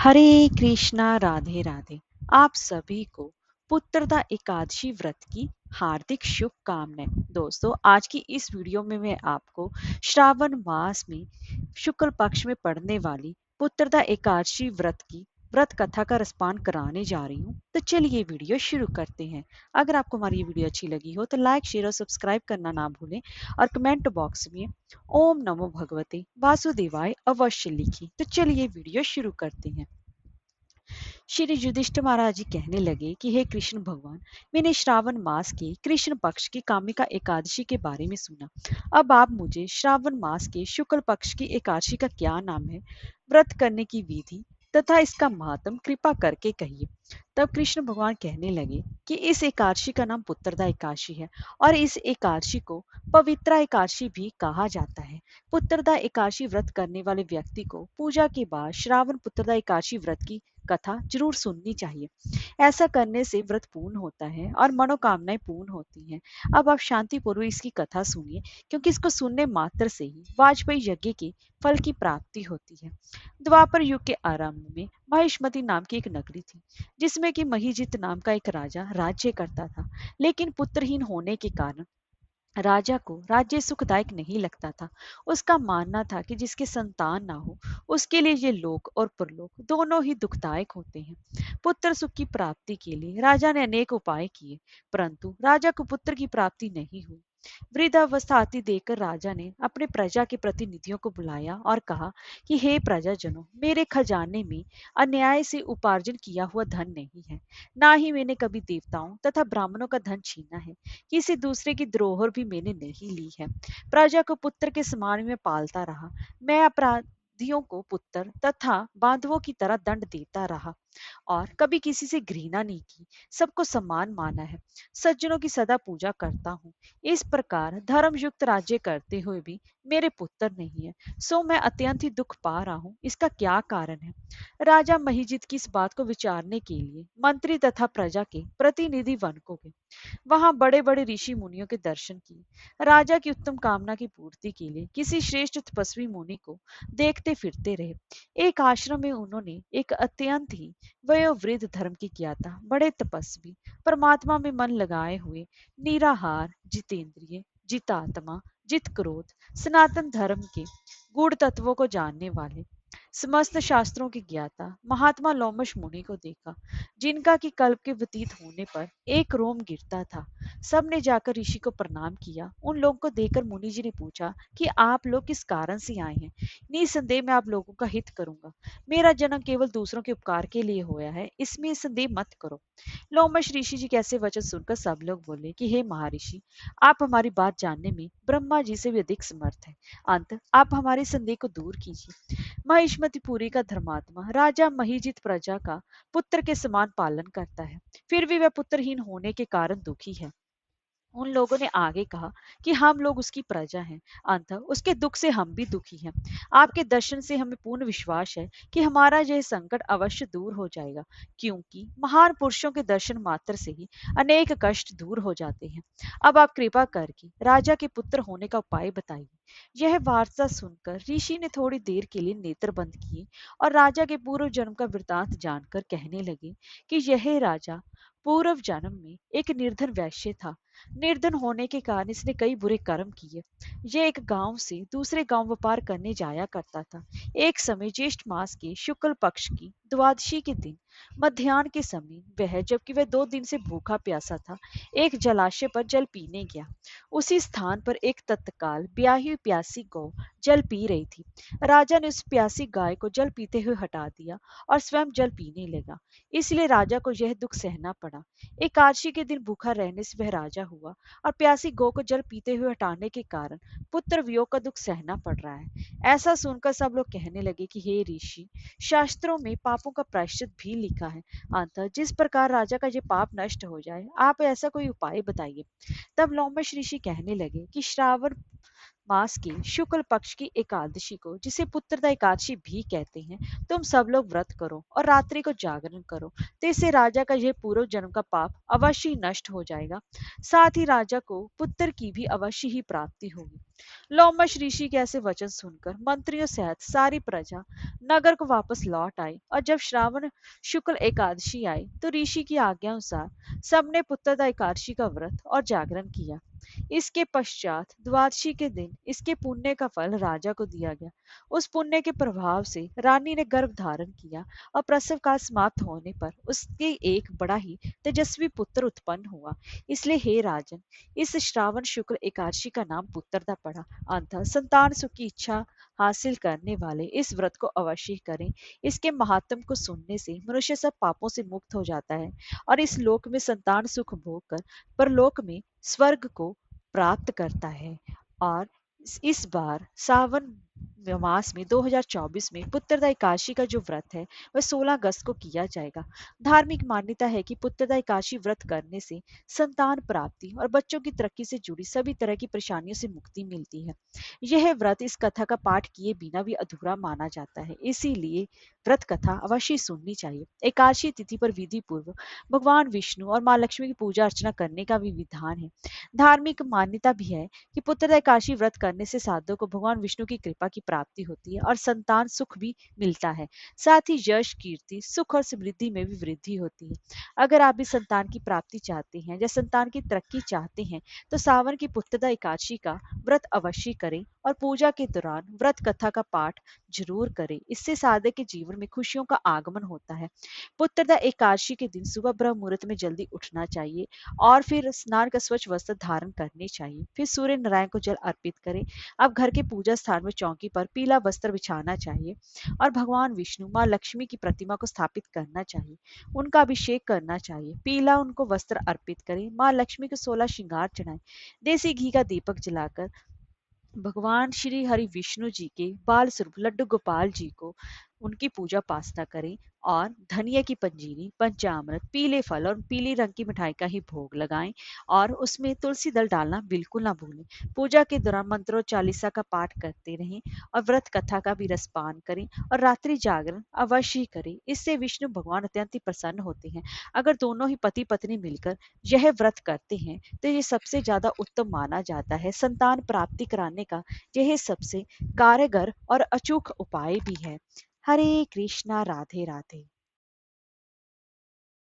हरे कृष्णा राधे राधे। आप सभी को पुत्रदा एकादशी व्रत की हार्दिक शुभकामनाएं। दोस्तों, आज की इस वीडियो में मैं आपको श्रावण मास में शुक्ल पक्ष में पड़ने वाली पुत्रदा एकादशी व्रत की व्रत कथा का रसपान कराने जा रही हूँ। तो चलिए वीडियो शुरू करते हैं। अगर आपको हमारी ये वीडियो अच्छी लगी हो तो लाइक शेयर और सब्सक्राइब करना ना भूलें और कमेंट बॉक्स में ओम नमो भगवते वासुदेवाय अवश्य लिखिए। तो चलिए वीडियो शुरू करते हैं। श्री युधिष्ठिर महाराज जी कहने लगे कि हे कृष्ण भगवान, मैंने श्रावण मास के कृष्ण पक्ष की कामिका एकादशी के बारे में सुना। अब आप मुझे श्रावण मास के शुक्ल पक्ष की एकादशी का क्या नाम है, व्रत करने की विधि तथा इसका महात्म कृपा करके कहिए। तब कृष्ण भगवान कहने लगे कि इस एकादशी का नाम पुत्रदा एकादशी है और इस एकादशी को पवित्रा एकादशी भी कहा जाता है। पुत्रदा एकादशी व्रत करने वाले व्यक्ति को पूजा के बाद श्रावण पुत्रदा एकादशी व्रत की कथा जरूर सुननी चाहिए। ऐसा करने से व्रत पूर्ण होता है और मनोकामनाएं पूर्ण होती हैं। अब आप शांति पूर्वक इसकी कथा सुनिए, क्योंकि इसको सुनने मात्र से ही वाजपेयी यज्ञ के फल की प्राप्ति होती है। द्वापर युग के आरंभ में महिष्मति नाम की एक नगरी थी, जिसमें कि महिजित नाम का एक राजा राज्य करता था। लेकिन पुत्रहीन होने के कारण राजा को राज्य सुखदायक नहीं लगता था। उसका मानना था कि जिसके संतान ना हो, उसके लिए ये लोक और परलोक दोनों ही दुखदायक होते हैं। पुत्र सुख की प्राप्ति के लिए राजा ने अनेक उपाय किए, परंतु राजा को पुत्र की प्राप्ति नहीं हुई। वृद्धावस्था आती देखकर राजा ने अपने प्रजा के प्रतिनिधियों को बुलाया और कहा कि हे प्रजाजनों, मेरे खजाने में अन्याय से उपार्जन किया हुआ धन नहीं है, ना ही मैंने कभी देवताओं तथा ब्राह्मणों का धन छीना है। किसी दूसरे की धरोहर भी मैंने नहीं ली है। प्रजा को पुत्र के समान में पालता रहा। मैं अपराधियों को पुत्र तथा बांधवों की तरह दंड देता रहा और कभी किसी से घृणा नहीं की। सबको सम्मान माना है। सज्जनों की सदा पूजा करता हूँ। इस प्रकार धर्म युक्त राज्य करते हुए भी मेरे पुत्र नहीं है, सो मैं अत्यंत ही दुख पा रहा हूँ। इसका क्या कारण है? राजा महिजित की इस बात को विचारने के लिए मंत्री तथा प्रजा के प्रतिनिधि वन को गए। वहां बड़े बड़े ऋषि मुनियों के दर्शन किए। राजा की उत्तम कामना की पूर्ति के लिए किसी श्रेष्ठ तपस्वी मुनि को देखते फिरते रहे। एक आश्रम में उन्होंने एक अत्यंत ही वयोवृद्ध धर्म की किया था। बड़े तपस्वी, परमात्मा में मन लगाए हुए, निराहार, जितेंद्रिय, जितात्मा, जित क्रोध, सनातन धर्म के गूढ़ तत्वों को जानने वाले, समस्त शास्त्रों की ज्ञाता महात्मा लोमश मुनि को देखा, जिनका कि कल्प के व्यतीत होने पर एक रोम गिरता था। सबने जाकर ऋषि को प्रणाम किया। उन लोगों को देखकर मुनि जी ने पूछा कि आप लोग किस कारण से आए हैं। निसंदेह मैं आप लोगों का हित करूंगा। मेरा जन्म केवल दूसरों के उपकार के लिए हुआ है, इसमें संदेह मत करो। लोमश ऋषि जी के ऐसे वचन सुनकर सब लोग बोले कि हे महर्षि, आप हमारी बात जानने में ब्रह्मा जी से भी अधिक समर्थ है। अंत आप हमारे संदेह को दूर कीजिए। महिष्मतिपुरी का धर्मात्मा राजा महिजित प्रजा का पुत्र के समान पालन करता है, फिर भी वह पुत्रहीन होने के कारण दुखी है। उन लोगों ने आगे कहा कि हम लोग उसकी प्रजा हैं, अंत उसके दुख से हम भी दुखी हैं। आपके दर्शन से हमें पूर्ण विश्वास है कि हमारा यह संकट अवश्य दूर हो जाएगा, क्योंकि महान पुरुषों के दर्शन मात्र से ही अनेक कष्ट दूर हो जाते हैं। अब आप कृपा करके राजा के पुत्र होने का उपाय बताइए। यह वार्ता सुनकर ऋषि ने थोड़ी देर के लिए नेत्र बंद किए और राजा के पूर्व जन्म का वृतांत जानकर कहने लगे कि यह राजा पूर्व जन्म में एक निर्धन वैश्य था। निर्धन होने के कारण इसने कई बुरे कर्म किए। ये एक गांव से दूसरे गांव व्यापार करने जाया करता था। एक समय ज्येष्ठ मास के शुक्ल पक्ष की द्वादशी के दिन मध्याह्न के समय वह, जबकि वह 2 दिन से भूखा प्यासा था, एक जलाशय पर जल पीने गया। उसी स्थान पर एक तत्काल ब्याही हुई प्यासी गौ जल पी रही थी। राजा ने उस प्यासी गाय को जल पीते हुए हटा दिया और स्वयं जल पीने लगा। इसलिए राजा को यह दुख सहना पड़ा। एकादशी के दिन भूखा रहने से वह राजा हुआ और प्यासी गौ को जल पीते हुए हटाने के कारण पुत्र वियोग का दुख सहना पड़ रहा है। ऐसा सुनकर सब लोग कहने लगे कि हे ऋषि, शास्त्रों में पापों का प्रायश्चित भी लिखा है। अतः जिस प्रकार राजा का ये पाप नष्ट हो जाए, आप ऐसा कोई उपाय बताइए। तब लोमश ऋषि कहने लगे कि श्रावण मास की शुक्ल पक्ष की एकादशी को, जिसे पुत्रदा एकादशी भी कहते हैं, तुम सब लोग व्रत करो और रात्रि को जागरण करो, तो इससे राजा का यह पूर्व जन्म का पाप अवश्य ही नष्ट हो जाएगा। साथ ही राजा को पुत्र की भी अवश्य ही प्राप्ति होगी। लोमश ऋषि के ऐसे वचन सुनकर मंत्रियों सहित सारी प्रजा नगर को वापस लौट आई, और जब श्रावण शुक्ल एकादशी आई तो ऋषि की आज्ञा अनुसार सबने पुत्रदा एकादशी का व्रत और जागरण किया। इसके पश्चात द्वादशी के दिन इसके पुण्य का फल राजा को दिया गया। उस पुण्य के प्रभाव से रानी ने गर्भ धारण किया, और प्रसव काल समाप्त होने पर उसके एक बड़ा ही तेजस्वी पुत्र उत्पन्न हुआ। इसलिए हे राजन, इस श्रावण शुक्ल एकादशी का नाम पुत्रदा पड़ा। अंततः संतान सुख की इच्छा हासिल करने वाले इस व्रत को अवश्य करें। इसके महात्म को सुनने से मनुष्य सब पापों से मुक्त हो जाता है, और इस लोक में संतान सुख भोग कर परलोक में स्वर्ग को प्राप्त करता है। और इस बार सावन मास में 2024 में पुत्रदा एकादशी का जो व्रत है वह 16 अगस्त को किया जाएगा। धार्मिक मान्यता है कि पुत्रदा एकादशी व्रत करने से संतान प्राप्ति और बच्चों की तरक्की से जुड़ी सभी तरह की परेशानियों से मुक्ति मिलती है। यह व्रत इस कथा का पाठ किए बिना भी अधूरा माना जाता है, इसीलिए व्रत कथा अवश्य सुननी चाहिए। एकादशी तिथि पर विधि पूर्वक भगवान विष्णु और माँ लक्ष्मी की पूजा अर्चना करने का भी विधान है। धार्मिक मान्यता भी है कि पुत्रदा एकादशी व्रत करने से साधक को भगवान विष्णु की कृपा की प्राप्ति होती है और संतान सुख भी मिलता है। साथ ही यश, कीर्ति, सुख और समृद्धि में भी वृद्धि होती है। अगर आप भी संतान की प्राप्ति चाहते हैं या संतान की तरक्की चाहते हैं तो सावन की पुत्रदा एकादशी का व्रत अवश्य करें, और पूजा के दौरान व्रत कथा का पाठ जरूर करें। इससे साधक के जीवन में खुशियों का आगमन होता है। पुत्रदा एकादशी के दिन सुबह ब्रह्म मुहूर्त में जल्दी उठना चाहिए, और फिर स्नान का स्वच्छ वस्त्र धारण करने चाहिए। फिर सूर्य नारायण को जल अर्पित करें। अब घर के पूजा स्थान में चौकी पर पीला वस्त्र बिछाना चाहिए, और भगवान विष्णु, माँ लक्ष्मी की प्रतिमा को स्थापित करना चाहिए। उनका अभिषेक करना चाहिए। पीला उनको वस्त्र अर्पित करें। माँ लक्ष्मी को 16 श्रृंगार चढ़ाएं। देसी घी का दीपक जलाकर भगवान श्री हरि विष्णु जी के बाल स्वरूप लड्डू गोपाल जी को उनकी पूजा पासना करें, और धनिया की पंजीरी, पंचामृत, पीले फल और पीली रंग की मिठाई का ही भोग लगाएं, और उसमें तुलसी दल डालना बिल्कुल ना भूलें। पूजा के दौरान मंत्रों चालीसा का पाठ करते रहें, और व्रत कथा का भी रसपान करें, और रात्रि जागरण अवश्य ही करें। इससे विष्णु भगवान अत्यंत ही प्रसन्न होते हैं। अगर दोनों ही पति पत्नी मिलकर यह व्रत करते हैं तो ये सबसे ज्यादा उत्तम माना जाता है। संतान प्राप्ति कराने का यह सबसे कारगर और अचूक उपाय भी है। हरे कृष्णा, राधे राधे।